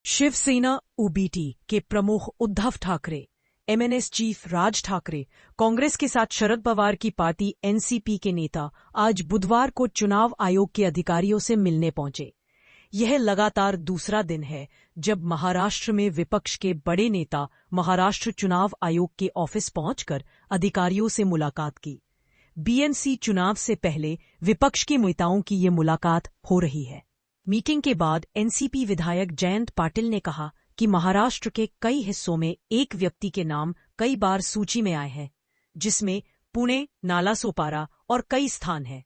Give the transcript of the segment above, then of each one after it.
Shiv Sena OBT के प्रमुख Uddhav Thackeray, MNS chief Raj Thackeray, Congress के साथ शरद पवार की पार्टी एनसीपी के नेता आज बुधवार को चुनाव आयोग के अधिकारियों से मिलने पहुंचे। यह लगातार दूसरा दिन है जब महाराष्ट्र में विपक्ष के बड़े नेता महाराष्ट्र चुनाव आयोग के ऑफिस पहुंचकर अधिकारियों से मुलाकात की। बीएनसी चुनाव से पहले विपक्ष के नेताओं की ये मुलाकात हो रही है। मीटिंग के बाद एनसीपी विधायक जयंत पाटिल ने कहा कि महाराष्ट्र के कई हिस्सों में एक व्यक्ति के नाम कई बार सूची में आए हैं, जिसमें पुणे, नालासोपारा और कई स्थान हैं।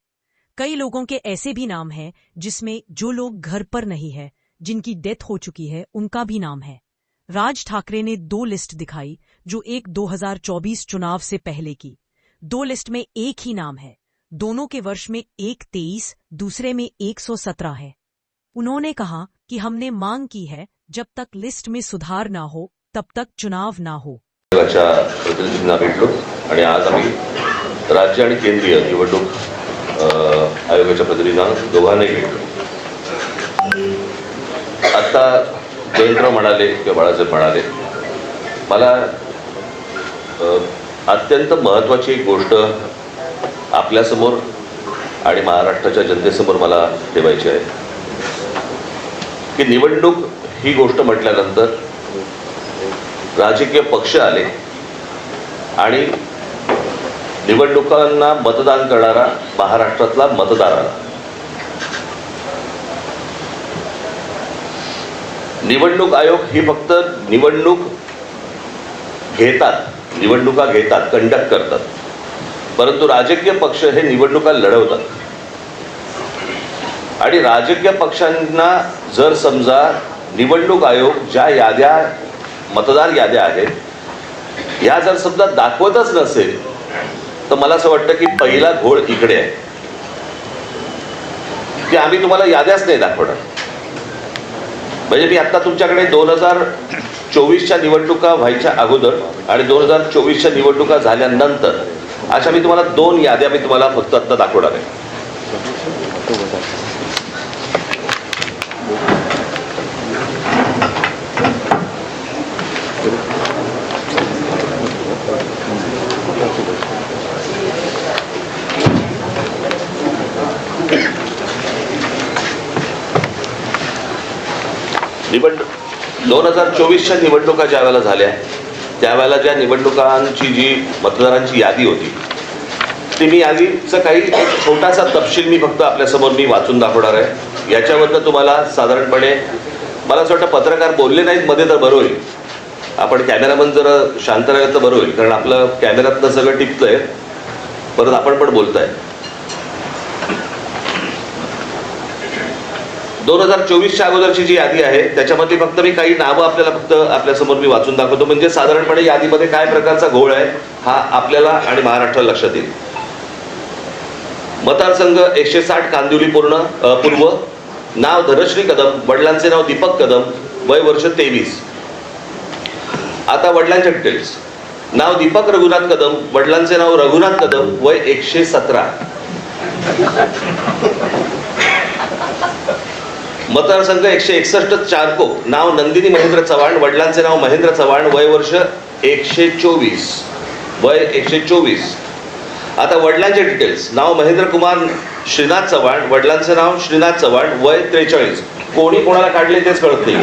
कई लोगों के ऐसे भी नाम हैं जिसमें जो लोग घर पर नहीं है, जिनकी डेथ हो चुकी है, उनका भी नाम है। राज ठाकरे ने 2 लिस्ट दिखाई, जो एक 2024 चुनाव से पहले की। 2 लिस्ट में एक ही नाम है, दोनों के वर्ष में एक 23, दूसरे में 117 है। उन्होंने कहा कि हमने मांग की है, जब तक लिस्ट में सुधार ना हो तब तक चुनाव ना हो। प्रतिनिधींना भेटलो आणि आज आम्ही राज्य आणि केंद्रीय निवडणूक आयोगाच्या प्रतिनिधींना दोघांनाही भेटलो। आता जयंतराव म्हणाले किंवा बाळासाहेब म्हणाले, मला अत्यंत महत्त्वाची एक गोष्ट आपल्यासमोर आणि महाराष्ट्राच्या जनतेसमोर मला ठेवायची आहे की निवडणूक ही गोष्ट म्हटल्यानंतर राजकीय पक्ष आले आणि निवडणुकांना मतदान करणारा महाराष्ट्रातला मतदार आला। निवडणूक आयोग ही फक्त निवडणुका घेतात, कंडक्ट करतात, परंतु राजकीय पक्ष हे निवडणुका लढवतात। आणि राजकीय पक्षांना जर समजा निवडणूक आयोग ज्या याद्या मतदार याद्या आहेत या जर समजा दाखवतच नसेल तर मला असं वाटतं की पहिला घोळ इकडे आहे की आम्ही तुम्हाला याद्याच नाही दाखवणार। म्हणजे मी आता तुमच्याकडे 2024च्या निवडणुका व्हायच्या अगोदर आणि 2024च्या निवडणुका झाल्यानंतर अशा मी तुम्हाला 2 याद्या मी तुम्हाला फक्त आता दाखवणार आहे। निवडणूक 2024च्या निवडणुका ज्या वेळेला झाल्या त्यावेळेला ज्या निवडणुकांची जी मतदारांची यादी होती ती मी यादीचा काही छोटासा तपशील मी फक्त आपल्यासमोर मी वाचून दाखवणार आहे। याच्यावरनं तुम्हाला साधारणपणे मला असं वाटतं पत्रकार बोलले नाहीत मध्ये तर बरं होईल, आपण कॅमेरामन जर शांत राहिलं तर बरं होईल, कारण आपलं कॅमेऱ्यातनं सगळं टिपतंय, परत आपण पण बोलताय। 2024च्या अगोदरची जी यादी आहे त्याच्यामध्ये फक्त मी काही नावं आपल्याला फक्त आपल्यासमोर मी वाचून दाखवतो, म्हणजे साधारणपणे यादीमध्ये काय प्रकारचा घोळ आहे हा आपल्याला आणि महाराष्ट्राला लक्षात येईल। मतदारसंघ 160 कांदिवली पूर्व, नाव धनश्री कदम, वडिलांचे नाव दीपक कदम, वय वर्ष 23। आता वडिलांचे डिटेल्स, नाव दीपक रघुनाथ कदम, वडिलांचे नाव रघुनाथ कदम, वय 117। मतदारसंघ 161 चारकोप, नाव नंदिनी महेंद्र चव्हाण, वडिलांचे नाव महेंद्र चव्हाण, वय वर्ष 124, वय 124। आता वडिलांचे डिटेल्स, नाव महेंद्र कुमार श्रीनाथ चव्हाण, वडिलांचे नाव श्रीनाथ चव्हाण, वय 43। कोणी कोणाला काढले तेच कळत नाही।